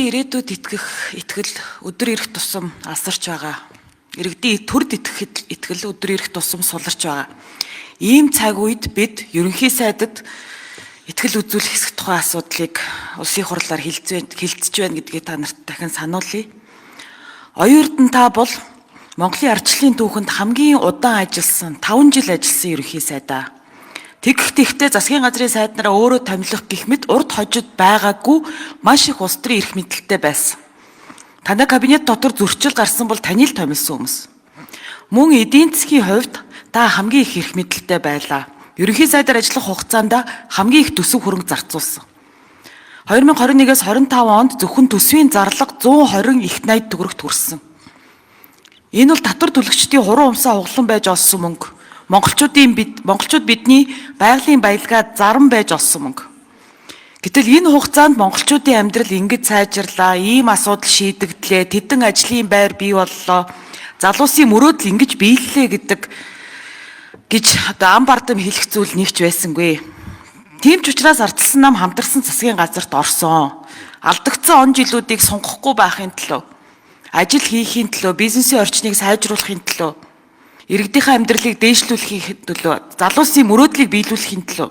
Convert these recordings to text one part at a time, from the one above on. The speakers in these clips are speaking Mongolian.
иргэдийн ирээдүйд итгэл өдөр ирэх тусам алсарч байгаа. Иргэдийн төрд итгэл өдөр ирэх тусам суларч байгаа. Ийм цаг үед бид ерөнхий сайдад итгэл үзүүлэх хэсэг тухай асуудлыг улсын хурлаар хилцэж байна гэдгийг та нарт дахин сануулъя. Оюун эрдэнэ та бол Монголын ардчлалын түүхэнд хамгийн удаан ажилласан 5 жил ажилласан ерөнхий сайдаа. Тэгэхдээ засгийн газрын сайд нараа өөрөө томилох гэх мэт урд хожид байгаагүй маш их улс төрийн эрх мэдэлтэй байсан. Танай кабинет дотор зөрчил гарсан бол таны л томилсон хүмүүс. Мөн эдийн засгийн хувьд та хамгийн их эрх мэдэлтэй байлаа. Ерөнхий сайдаар ажиллах хугацаанд хамгийн их төсөв хөрөнгө зарцуулсан. 2021-с 25 онд зөвхөн төсвийн зарлага 120 их 80 төгрөгт хүрсэн. Энэ бол татвар төлөгчдийн хуруу умсаа хуглан байж олсон мөнгө. Монголчууд бидний байгалийн баялгаа заран байж олсон мөнгө. Гэтэл энэ хугацаанд монголчуудын амьдрал ингэж сайжрлаа, ийм асуудал шийдэгдлээ, тэдэн ажлын байр бий боллоо, залуусын мөрөөдөл ингэж биеллээ гэж ам бардам хэлэх зүйл нэгч байсангүй. Тийм ч учраас ардчилсан нам хамтарсан засгийн газарт орсон. Алдагдсан он жилүүдийг сунгахгүй байхын төлөө, ажил хийхин төлөө, бизнесийн орчныг сайжруулахын төлөө, иргэдийнхээ амьдралыг дээшлүүлэхийн төлөө, залуусын мөрөөдлийг биелүүлэхийн төлөө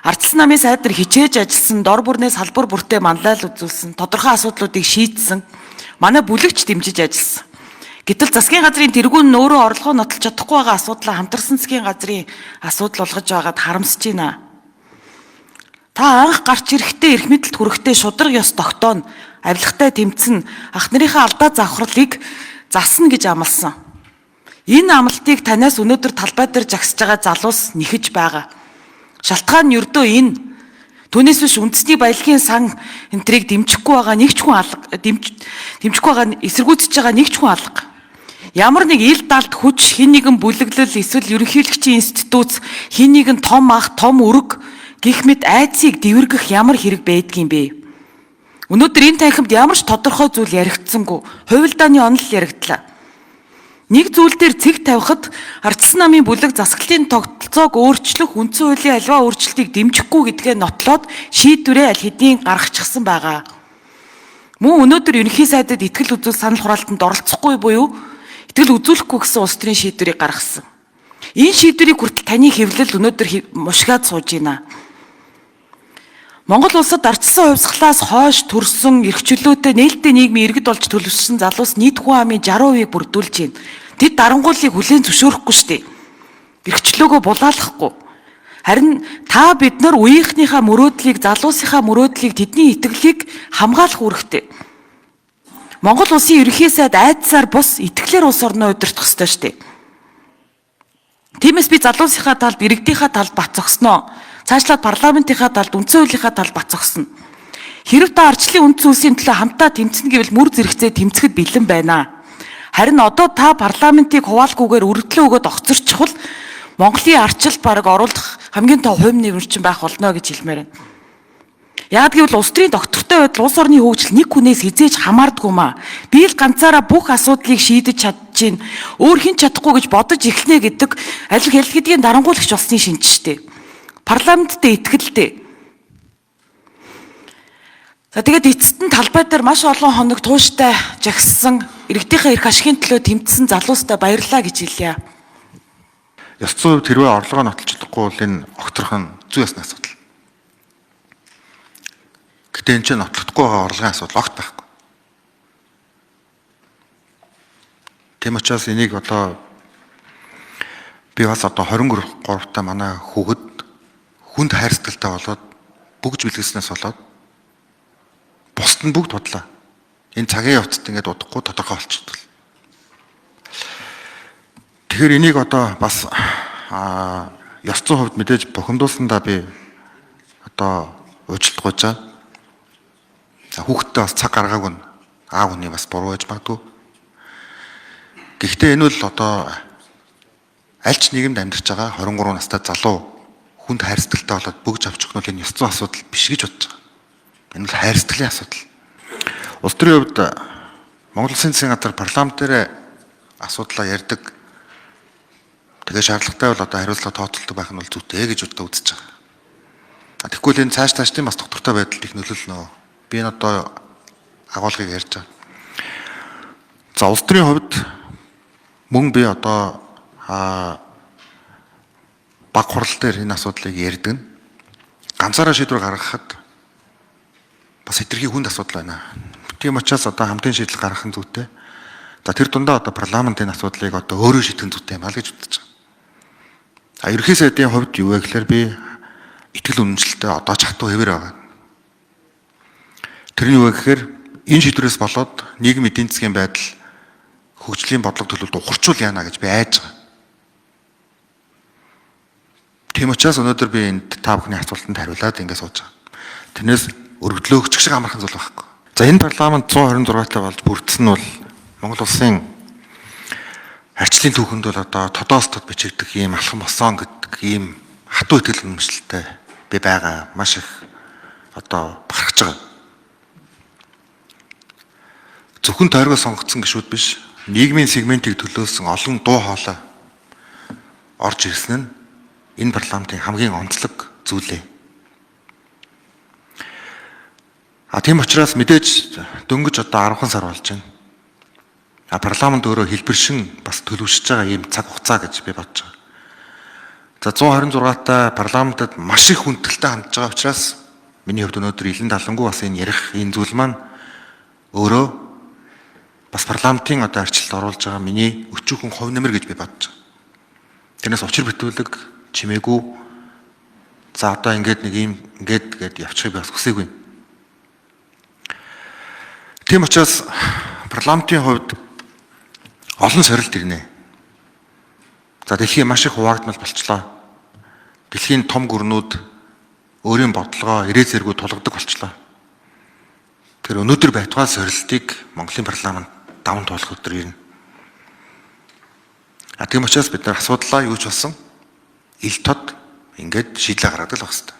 ардчилсан намын сайд нар хичээж ажилласан, дор бүрнээс салбар бүртээ манлайл үзүүлсэн, тодорхой асуудлуудыг шийдсэн, манай бүлэгч дэмжиж ажилласан. Гэтэл засгийн газрын тэргүүн нь өөрөө орлогоо нотолж чадахгүй байгаа асуудлаа хамтарсан засгийн газрын асуудал болгож байгаад харамсаж байна. Та анх гарч ирэхдээ эрх мэдэлд хүрэхдээ шудраг ёс тогтооно, авилгатай тэмцэн, ах нарынхаа алдаа завхралыг засна гэж амласан. Энэ амлалтыг танаас өнөөдөр талбай дээр жагсаж байгаа залуус нэхэж байгаа. Шалтгаан нь ердөө энэ. Түүнээс биш үндэсний баялагын сан энтрийг дэмжихгүй байгаа нэг ч хүн алга, дэмжихгүй байгаа эсэргүүцэж байгаа нэг ч хүн алга. Ямар нэг ил далд хүч, хин нэгэн бүлэглэл, эсвэл ерөнхийлөгчийн институт, хин нэгэн том ах, том өрг гэх мэт айдсыг дэвэргэх ямар хэрэг байдгийм бэ? Өнөөдөр энэ танхимд ямар ч тодорхой зүйл яригдсангүй, хувилдааны онол яригдлаа. Нэг зүйл дээр цэг тавихад ардчилсан намын бүлэг засаглалын тогтолцоог өөрчлөх үндсэн хуулийн аливаа өөрчлөлтийг дэмжихгүй гэдгээ нотлоод шийдвэрээ аль хэдийн гаргачихсан байгаа. Мөн өнөөдөр ерөнхий сайдад итгэл үзүүл санал хураалтанд оролцохгүй буюу итгэл үзүүлэхгүй гэсэн улс төрийн шийдвэрийг гаргасан. Энэ шийдвэрийг хүртэл таны хэвлэл өнөөдөр мушгаад сууж байна. Монгол улсад ардчилсан хувьсгалаас хойш төрсөн эрх чөлөөтэй нээлттэй нийгмийн иргэд болж төлөвшсөн залуус нийт хүн амын 60% бүрдүүлж байна. Тэд дарангуулыг хүлээн зөвшөөрөхгүй шүү дээ. Эрх чөлөөгөө булаалгахгүй. Харин та бид нар үеийнхнийхээ мөрөөдлийг, залуусынхаа мөрөөдлийг, тэдний итгэлийг хамгаалах үүрэгтэй. Монгол улсын ерөнхий сайд айдсаар бус итгэлээр улс орноо удирдах ёстой шүү дээ. Тиймээс би залуусынхаа талд, иргэдийнхаа талд бат зогсноо. Цаашлаад парламентынхаа талд, үндсэн хуулийнхаа талд бат зогсно. Хэрэв та ардчлалын үндсэн улсын төлөө хамтаа тэмцэнэ гэвэл мөр зэрэгцээ тэмцэхэд бэлэн байна. Харин одоо та парламентыг хуваалгүйгээр өргөдлөө өгөөд огцорчихвол Монголын ардчилд бараг оруулах хамгийн том хувь нэмэрчин байх болно гэж хэлмээр байна. Яг гэвэл улс төрийн доктортой байдал улс орны хөгжил нэг хүнээс хизээж хамаардгүй маа. Би л ганцаараа бүх асуудлыг шийдэж чадчихээн. Өөр хэн чадахгүй гэж бодож эхлэнэ гэдэг аль хэл гэдгийн дарангуулагч болсны шинжтэй. Парламенттэй итгэлтэй. За тэгээд эцэст нь талбай дээр маш олон хоног тууштай жагссан иргэдийнхээ эрх ашигын төлөө тэмцсэн залуустай баярлалаа гэж хэлье. Ёс зүйн хувьд хэрвээ орлогоо нотолж чадахгүй бол энэ огторх нь зүй ёсны асуудал. Гэтэ энэ ч нотлохдохгүй байгаа орлогын асуудал огт байхгүй. Тийм учраас энийг одоо би бас одоо 23 та манай хүүхэд хүнд хайрцагтай болоод бүгж бэлгэснээс болоод бусд нь бүгд бодлоо. Энэ цагийн явцад ингээд удахгүй тодорхой болчихдол. Тэгэхээр энийг одоо бас ёс зүйн хувьд мэдээж бухимдуулсандаа би одоо уучлалт гуйж байгаа. За хүүхдтэй бас цаг гаргаагүй нь аав хүний бас буруу байж магадгүй. Гэхдээ энэ бол одоо аль ч нийгэмд амьдарч байгаа 23 настай залуу хүнд хайрцагтай болоод бүгж авчих нь энэ ёс зүйн асуудал биш гэж бодож байгаа. Энэ бол хайрцаглалын асуудал. Улс төрийн хувьд Монгол Улсын засгийн газар парламент дээр асуудлаа ярьдаг. Тэгээ шаардлагатай бол одоо хариуцлага тооцолдог байх нь бол зүйтэй гэж бодож үзэж байгаа. Тэгэхгүй л энэ цааш таашдын бас доктортой байдал их нөлөөлнө. Би энэ одоо агуулгыг ярьж байгаа. За улс төрийн хувьд мөн би одоо баг хурал дээр энэ асуудлыг ярьдаг нь ганцаараа шийдвэр гаргахад бас хэтэрхий хүнд асуудал байна. Тийм учраас одоо хамтын шийдэл гаргах нь зүйтэй. За тэр дундаа одоо парламент энэ асуудлыг одоо өөрөө шийдэх нь зүйтэй юм аа гэж бодож байгаа. Ерөнхий сайдын хувьд юу вэ гэхээр би итгэл үнэмшилтэй одоо ч хатуу хэвээр байгаа. Тэр нь юу вэ гэхээр энэ шийдвэрээс болоод нийгмийн эдийн засгийн байдал хөгжлийн бодлого төлөвлөлт ухарчул яана гэж би айж байгаа. Тийм учраас өнөөдөр би энд та бүхний асуултанд хариулаад ингэ сууж байгаа. Тэрнээс өргөдлөөгч шиг амархан зүйл байхгүй. За энэ парламент 126-тай болж бүрдсэн нь бол Монгол улсын арчлын түүхэнд бол одоо тодоостод бичигдэх ийм алхам босон гэдэг ийм хатуу итгэл үнэмшилтэй би байгаа. Маш их одоо бахархаж байгаа. Зөвхөн тойргоо сонгогдсон гишүүд биш, нийгмийн сегментийг төлөөлсөн олон дуу хоолой орж ирсэн нь энэ парламентын хамгийн онцлог зүйлээ. Тийм учраас мэдээж дөнгөж одоо 10 сар болж байна. Парламент өөрөө хэлбэршин бас төлөвшөж байгаа ийм цаг хугацаа гэж би бодож байгаа. За 126-тай парламентод маш их хүндэтгэлтэй хандж байгаа учраас миний хувьд өнөөдөр илэн далангуу бас энэ ярих энэ зүйл маань өөрөө бас парламентын одоо арчилд оруулж байгаа миний өчүүхэн хувь нэмэр гэж би бодож байгаа. Тэрнээс учир битүүлэг чимээгүй за одоо ингээд нэг юм ингээд явчихыг би бас хүсээгүй. Тийм учраас парламентын хувьд олон сорилт ирнэ. За дэлхийн маш их хуваагдмал болчлоо. Дэлхийн том гүрнүүд өөрийн бодлогоо ирээ зэргүй тулгадаг болчлоо. Тэр өнөөдөр байтугай сорилтыг Монголын парламент даван туулах өдөр ирнэ. Тийм учраас бид нар асуудлаа юу ч болсон ил тод ингээд шийдлээ гаргадаг л байх хэрэгтэй.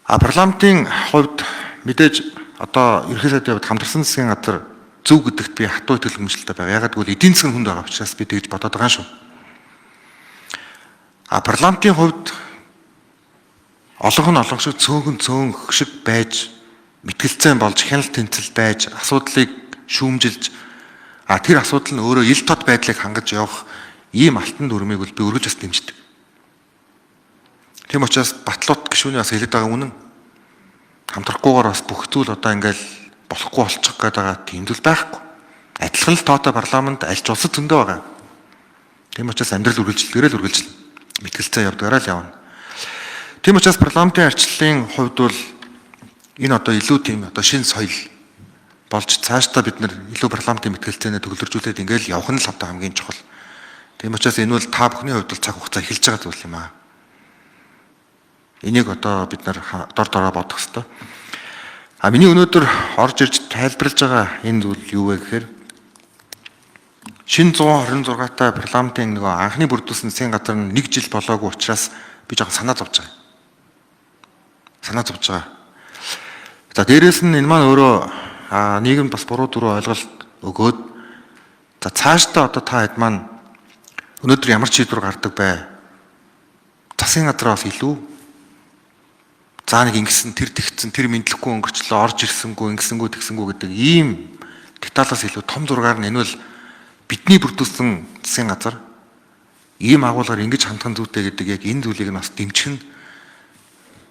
Парламентын хувьд мэдээж одоо ерөнхий сайдын хувьд хамтарсан засгийн газар зөв гэдэгт би хатуу итгэл үнэмшилтэй байгаа. Ягаад гэвэл эдийн засгийн хүнд байгаа учраас би тэгж бодоод байгаа шүү. Парламентын хувьд олон шиг цөөн шиг байж мэтгэлцэн болж хяналт тэнцэл байж асуудлыг шүүмжилж тэр асуудал нь өөрөө ил тод байдлыг хангаж явах ийм алтан дүрмийг би өргөж бас дэмждэг. Тийм учраас батлууд гишүүний бас хэлээд байгаа үнэн. Хамтрахгүйгээр бас бүх зүйл одоо ингээл болохгүй болчих гээд байгаа тийм зүйл байхгүй. Адилхан л тоотой парламент аль ч улсад зөндөө байгаа. Тийм учраас амьдрал үргэлжлэлгээрээ л үргэлжлэн мэтгэлцээ явдгаараа л явна. Тийм учраас парламентын арчлалын хувьд бол энэ одоо илүү тийм одоо шинэ соёл болж цаашдаа бид нар илүү парламентын мэтгэлцээнээ төвлөржүүлээд ингээл явах нь л одоо хамгийн чухал. Тийм учраас энэ бол та бүхний хувьд бол цаг хугацаа эхэлж байгаа зүйл юм аа. Энийг одоо бид нар дор бодох хэрэгтэй. Миний өнөөдөр орж ирж тайлбарлаж байгаа энэ зүйл юу вэ гэхээр шинэ 126-тай парламентын нөгөө анхны бүрдүүлсэн засгийн газар нь 1 жил болоогүй учраас би жоохон санаа зовж байгаа. За дээрэс нь энэ маань өөрөө нийгэмд бас буруу дүрөө ойлголт өгөөд за цаашдаа одоо та хэд маань өнөөдөр ямар ч шийдвэр гардаг бай. Засгийн газраас илүү за нэг ингэсэн тэр тэгсэн тэр мэдлэхгүй өнгөрчлөө орж ирсэнгүй ингэсэнгүү тэгсэнгүү гэдэг ийм деталаас илүү том зургаар нь энэ бол бидний бүрдүүлсэн засгийн газар ийм агуулгаар ингэж хандхан зүйтэй гэдэг яг энэ зүйлийг нь бас дэмжих нь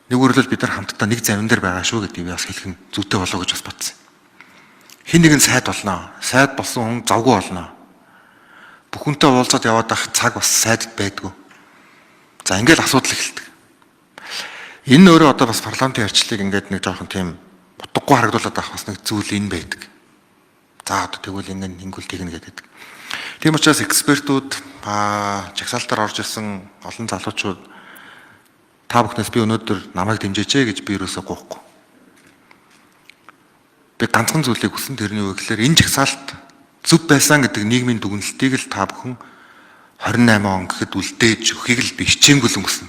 нэг үрлэл бид нар хамтдаа нэг завин дээр байгаа шүү гэдгийг би бас хэлэх нь зүйтэй болоо гэж бас бодсон. Хин нэгэн сайд болно. Сайд болсон хүн завгүй болно. Бүхэнтэй уулзаад яваад ах цаг бас сайдд байдгүй. За ингээл асуудал эхэлдэг. Энэ өөрөө одоо бас парламентын арчлалыг ингээд нэг жоохон тийм утгагүй харагдуулаад авах бас нэг зүйл энэ байдаг. За одоо тэгвэл ингэвэл тэгнэ гэдэг. Тийм учраас экспертүүд жагсаалтаар орж ирсэн олон залуучууд та бүхнээс би өнөөдөр намайг дэмжээч гэж би ерөөсөө гоохгүй. Би ганцхан зүйлийг хүсэн тэрний үг гэхээр энэ жагсаалт зөв байсан гэдэг нийгмийн дүгнэлтийг л та бүхэн 28 он гэхэд үлдээж өгөхийг л би хичээнгүйлэн хүснэ.